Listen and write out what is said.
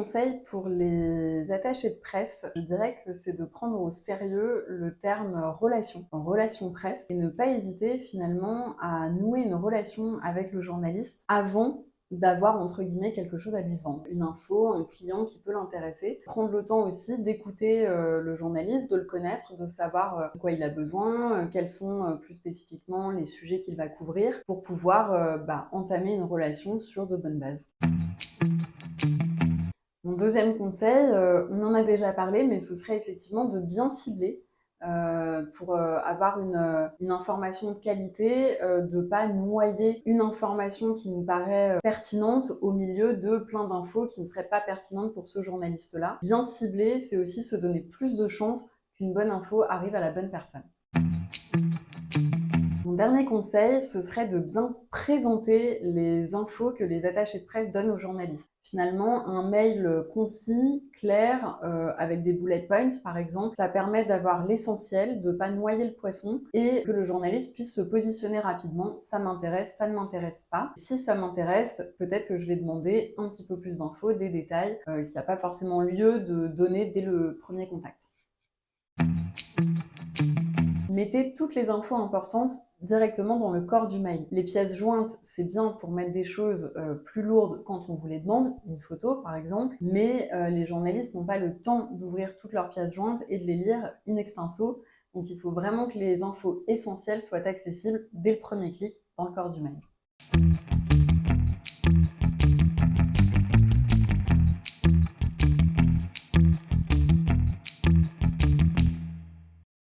conseil pour les attachés de presse, je dirais que c'est de prendre au sérieux le terme relation, en relation presse, et ne pas hésiter finalement à nouer une relation avec le journaliste avant d'avoir entre guillemets quelque chose à lui vendre. Une info, un client qui peut l'intéresser. Prendre le temps aussi d'écouter le journaliste, de le connaître, de savoir de quoi il a besoin, quels sont plus spécifiquement les sujets qu'il va couvrir pour pouvoir entamer une relation sur de bonnes bases. Mon deuxième conseil, on en a déjà parlé, mais ce serait effectivement de bien cibler pour avoir une information de qualité, de ne pas noyer une information qui nous paraît pertinente au milieu de plein d'infos qui ne seraient pas pertinentes pour ce journaliste-là. Bien cibler, c'est aussi se donner plus de chances qu'une bonne info arrive à la bonne personne. Mon dernier conseil, ce serait de bien présenter les infos que les attachés de presse donnent aux journalistes. Finalement, un mail concis, clair, avec des bullet points par exemple, ça permet d'avoir l'essentiel, de ne pas noyer le poisson et que le journaliste puisse se positionner rapidement. Ça m'intéresse, ça ne m'intéresse pas. Si ça m'intéresse, peut-être que je vais demander un petit peu plus d'infos, des détails qu'il n'y a pas forcément lieu de donner dès le premier contact. Mettez toutes les infos importantes directement dans le corps du mail. Les pièces jointes, c'est bien pour mettre des choses plus lourdes quand on vous les demande, une photo par exemple, mais les journalistes n'ont pas le temps d'ouvrir toutes leurs pièces jointes et de les lire in extenso, donc il faut vraiment que les infos essentielles soient accessibles dès le premier clic dans le corps du mail.